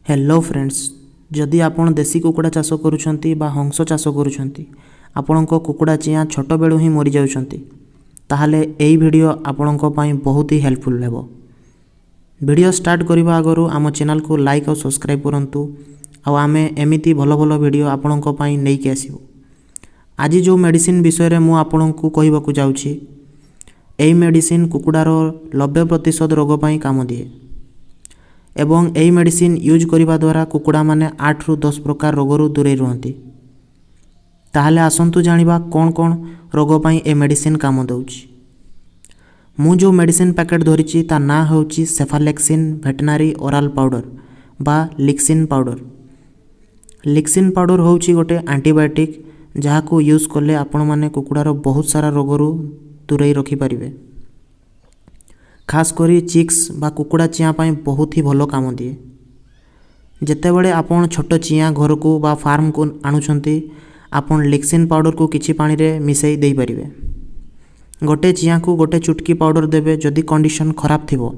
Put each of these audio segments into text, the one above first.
Hello friends, जदि आपण देसी कुकुड़ा चाष करुछंती बा हंस चाष करुछंती आपणको कुकुड़ा चियाँ छोट बेलू ही मरी जाउछंती ताहले एई वीडियो आपणको पई बहुत ही हेल्पफुल हेबो। वीडियो स्टार्ट करबा आगरु आम चैनल को लाइक और सब्सक्राइब करंतु आ आमे एमिति भलो भलो वीडियो आपणको पई नै के आसीबो। आज जो मेडिसिन विषय रे मु आपणको कहबाकू जाउछि एई मेडिसिन कुकुड़ार 90% रोग पई काम दिए एवं एई मेडिसिन यूज करिबा द्वारा कुकुड़ा माने 8 रु 10 प्रकार रोगरु दूरे रुहंती। ताहले आसंतु जानिबा कोन कोन रोग पई ए मेडिसिन काम दउछि। मु जो मेडिसिन पैकेट धरिछि ता ना होछि सेफालेक्सिन वेटनरी ओरल पाउडर बा लिक्सिन पाउडर। लिक्सिन पाउडर होछि गोटे एंटीबायोटिक जहाको यूज करले आपण माने कुकुड़ार बहुत सारा रोगरु दूरे रखि परिबे। खास करी चिक्स बा कुकुड़ा चियाँ पाई बहुत ही भलो काम दिए। जेते बड़े आपण छोट चियाँ घर को बा फार्म को आणुछंती आपण लिक्सिन पाउडर को किछि पानी रे मिसई देई परिबे। गोटे चियाँ को गोटे चुटकी पाउडर देबे। जदि कंडीशन खराब थिबो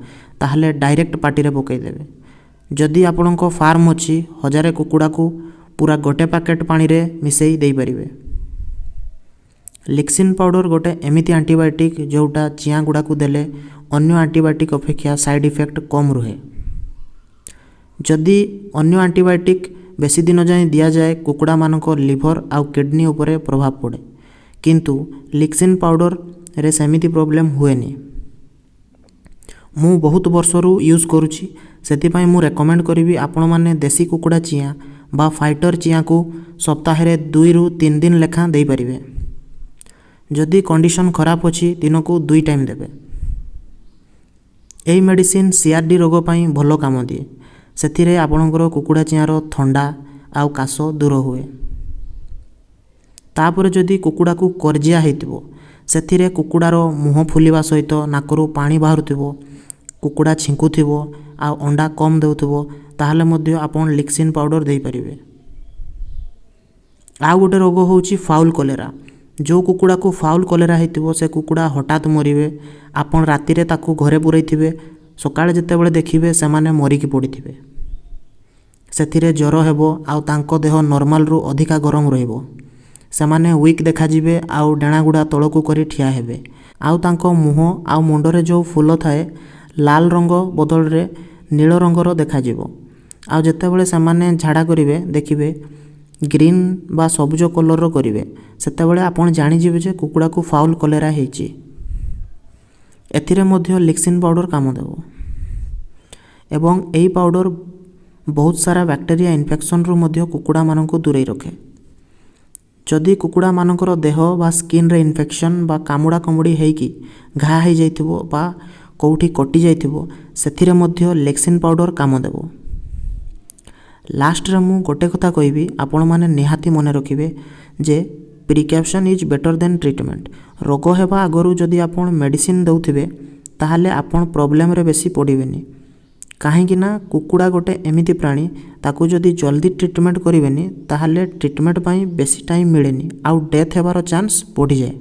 ताहले डायरेक्ट पार्टी रे पकई देबे। जदि आपणको फार्म अछि 1000 कुकुड़ा को पूरा गोटे पैकेट पानी रे मिसई देई परिबे। लिक्सिन पाउडर गोटे एमिति एंटीबायोटिक जोटा चियाँ गुड़ा को देले अन्य एंटीबायोटिक अपेक्षा साइड इफेक्ट कम रुहे। जदि अन्य एंटीबायोटिक बेसी दिन जाए दिया जाए कुकुड़ा मानक लिभर आउ किडनी उपरे प्रभाव पड़े, किंतु लिक्सिन पाउडर रे सेमिति प्रॉब्लम हुएनी। मु बहुत वर्षरू यूज करुछि सेति मु रेकमेंड करिवि आपण माने देसी कुकुड़ा चियाँ बा फाइटर चियाँ को सप्ताह रे 2 रु 3 दिन लेखा देई परिबे। जदि कंडीशन खराब अछि दिन को 2 टाइम देबे। एई मेडिसिन सीआरडी रोग पई भलो काम दिए। सेथिरे आपणकर कुकुड़ा चियाँर थंडा आउ काश दूर हुए। तापर जदि कुकुड़ा को करजिया हेतिबो सेथिरे कुकुड़ार मुह फुलिबा सहित नाकरू पानी बाहरुथिबो, कुकुड़ा छिंकुथिबो आ अंडा कम देउथिबो ताहले मध्य आपण लिक्सिन पाउडर देई परिबे। आ गोटे रोग होउची फाउल कोलेरा। जो कुकुड़ा को फाउल कोलेरा हेतिबो से कुकुड़ा हठात मरिबे। आपण राति रे ताकू घरे पुरैथिबे, सकाळे जेतेबेले देखिबे सेमाने मरिकी पड़िथिबे। सेथिरे ज्वर हेबो आउ तांको देह नॉर्मल रु अधिका गरम रहिबो। सेमाने वीक देखा जिबे आउ डेणागुड़ा तळकू करी ठिया हेबे। आउ तांको मुह आउ मुंडरे जो फूल थाए लाल रंग बदल रे नील रंगर देखा जिवो। आउ जेतेबेले सेमाने झाड़ा करिवे देखिबे ग्रीन बा सबुज कलर रो करिवे, सेतेबेले आपण जानि जिबे जे कुकुड़ा को फाउल कोलेरा हेछि। एथिरे मध्य लिक्सिन पाउडर काम देबो एवं एई पाउडर बहुत सारा बैक्टेरिया इन्फेक्शन रु मध्य कुकुड़ा माननको दूरे रखे। जदि कुकुड़ा मानकर देह बा स्किन रे इन्फेक्शन बा कामुड़ा कमुड़ी हेकी घा हे जाइथिबो बा कोउठी कटि जाइथिबो सेथिरे मध्य लिक्सिन पाउडर काम देबो। लास्ट रे मु गोटे कथा कहबी, आपण माने निहाती मने रखिबे जे precaution is better than treatment. रोग हेबा आगरु जदि आपण मेडिसिन दउथिबे ताहले आपण प्रॉब्लम रे बेसी पड़िबेनी। काहेकि ना कुकुड़ा गोटे एमिति प्राणी ताकू जदि जल्दी ट्रीटमेंट करिवेनी ताहले ट्रीटमेंट पई बेसी टाइम मिलेनी आउ डेथ हेबार चांस बढ़ी जाए।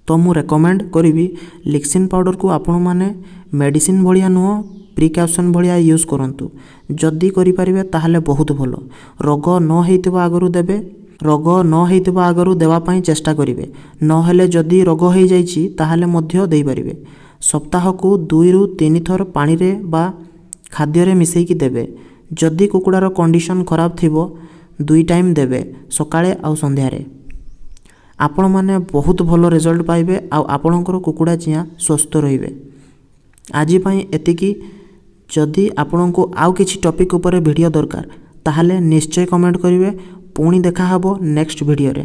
तो मु रेकमेंड करिवि लिक्सिन पाउडर को आपण माने मेडिसिन भलिया नुह प्रिकॉशन भलिया यूज करंतु। जदि करि परिबे ताहले बहुत भलो। रोग न हेतिबा आगरु देबे, रोग न हेतिबा आगरु देवा पई चेष्टा करिवे। न हेले जदि रोग हेइ जाइछि ताहले मध्य देई परिबे। सप्ताह को 2 रु 3 थर पानी रे बा खाद्य रे मिसई की देबे। जदि कुकुड़ार कंडीशन खराब थिबो 2 टाइम देबे, सकाळे आउ संध्या रे। आपण माने बहुत भलो रिजल्ट पाइबे आउ आपणकर कुकुड़ा चियाँ स्वस्थ रहिबे। आजि पई एतिकी। जदि आपणको आउ किछि टॉपिक ऊपर वीडियो दरकार ताहले निश्चय कमेंट करिवे। पुणी देखा हबो नेक्स्ट वीडियो रे।